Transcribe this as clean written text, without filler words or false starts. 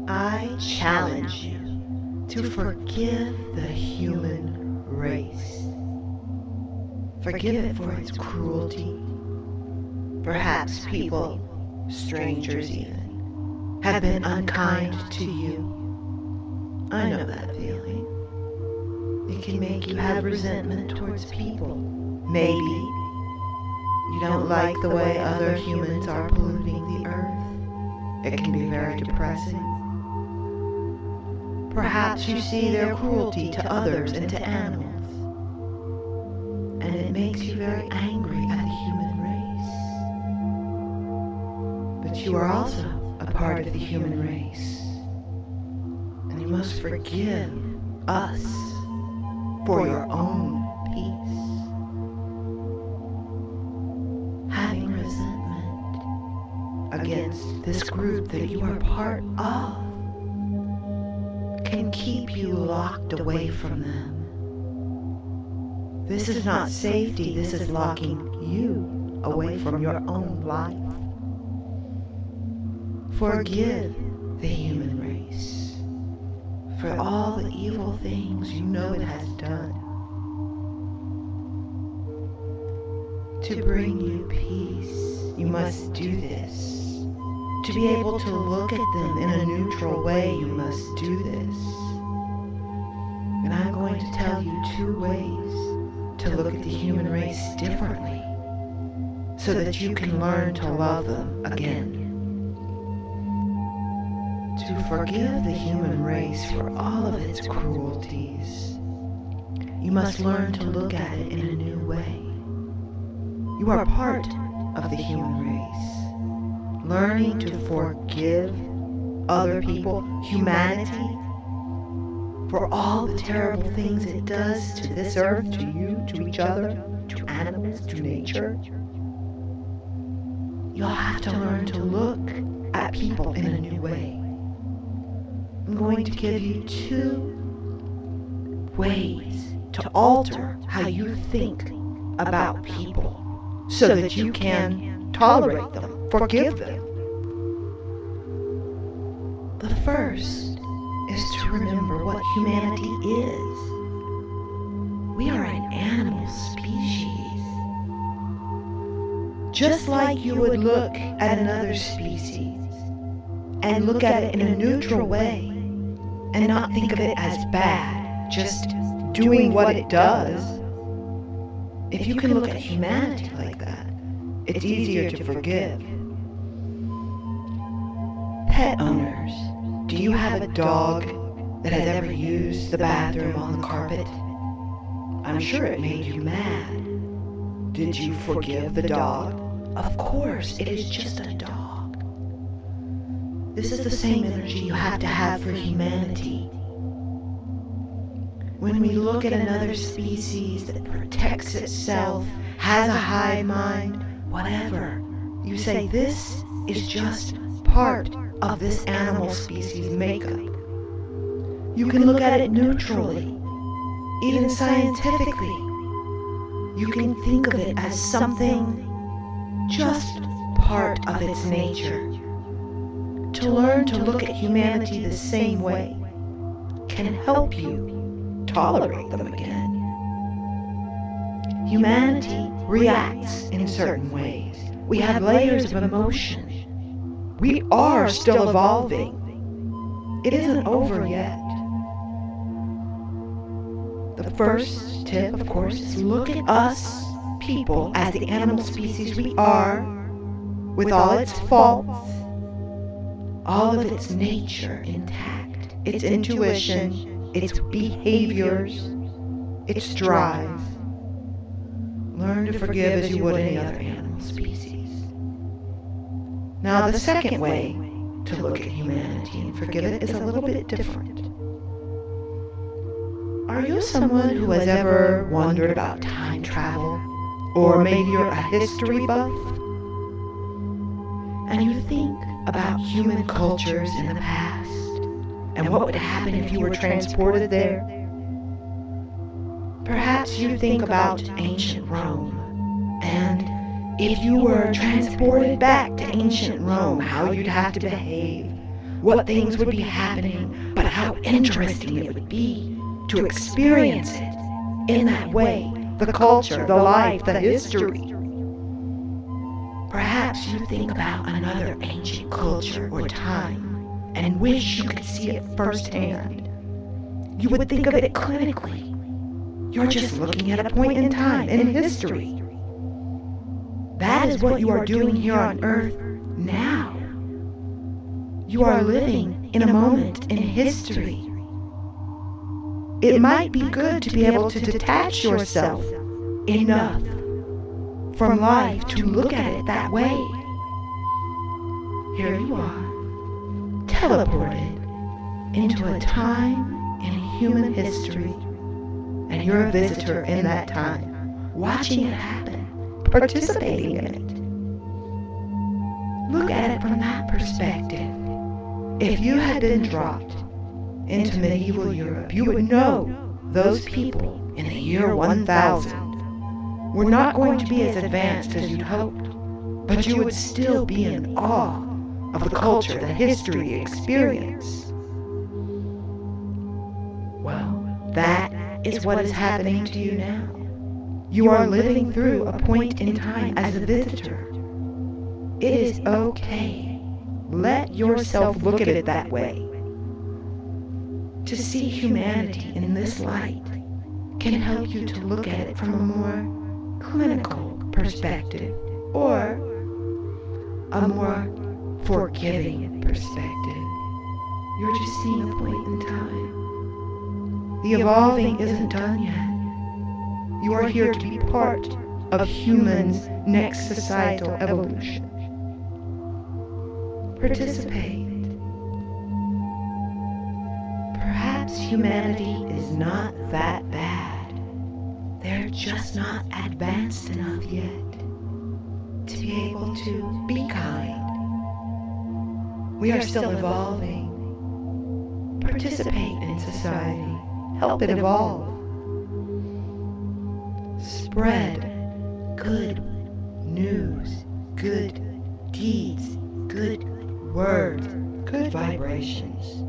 I challenge you to forgive the human race. Forgive it for its cruelty. Perhaps people, strangers even, have been unkind to you. I know that feeling. It can make you have resentment towards people. Maybe you don't like the way other humans are polluting the earth. It can be very depressing. Perhaps you see their cruelty to others and to animals, and it makes you very angry at the human race. But you are also a part of the human race, and you must forgive us for your own peace. Having resentment against this group that you are part of can keep you locked away from them. This is not safety, this is locking you away from your own life. Forgive the human race for all the evil things you know it has done to bring you peace. You must do this. To be able to look at them in a neutral way, you must do this. And I'm going to tell you 2 ways to look at the human race differently so that you can learn to love them again. To forgive the human race for all of its cruelties, you must learn to look at it in a new way. You are part of the human race. Learning to forgive other people, humanity, for all the terrible things it does to this earth, to you, to each other, to animals, to nature. You'll have to learn to look at people in a new way. I'm going to give you 2 ways to alter how you think about people so that you can tolerate them, forgive them. The first is to remember what humanity is. We are an animal species. Just like you would look at another species and look at it in a neutral way and not think of it as bad, just doing what it does. If you can look at humanity like that, it's easier to forgive. Pet owners, do you have a dog that has ever used the bathroom on the carpet? I'm sure it made you mad. Did you forgive the dog? Of course, it is just a dog. This is the same energy you have to have for humanity. When we look at another species that protects itself, has a hive mind, whatever, you say this is just part of this animal species makeup. You can look at it neutrally, even scientifically. You can think of it as something just part of its nature. To learn to look at humanity the same way can help you tolerate them again. Humanity reacts in certain ways. We have layers of emotion. We are still evolving. It isn't over yet. The first tip, of course, is look at us, people, as the animal species we are, with all its faults, all of its nature intact, its intuition, its behaviors, its drive. Learn to forgive as you would any other animal species. Now, the second way to look at humanity and forgive it is a little bit different. Are you someone who has ever wondered about time travel? Or maybe you're a history buff? And you think about human cultures in the past and what would happen if you were transported there? Perhaps you think about ancient Rome, and if you were transported back to ancient Rome, how you'd have to behave, what things would be happening, but how interesting it would be to experience it in that way, the culture, the life, the history. Perhaps you think about another ancient culture or time and wish you could see it firsthand. You would think of it clinically. You're just looking at a point in time in history. That is what you are doing here on Earth now. You are living in a moment in history. It might be good to be able to detach yourself enough from life to look at it that way. Here you are, teleported into a time in human history, and you're a visitor in that time, watching it happen, participating in it. Look at it from that perspective. If you had been dropped into medieval Europe, you would know those people in the year 1000 were not going to be as advanced as you'd hoped, but you would still be in awe of the culture, the history, the experience. Well, that is what is happening to you now. You are living through a point in time as a visitor. It is okay. Let yourself look at it that way. To see humanity in this light can help you to look at it from a more clinical perspective, or a more forgiving perspective. You're just seeing a point in time. The evolving isn't done yet. You are here to be part of humans' next societal evolution. Participate. Perhaps humanity is not that bad. They're just not advanced enough yet to be able to be kind. We are still evolving. Participate in society. Help it evolve. Spread good news, good deeds, good words, good vibrations.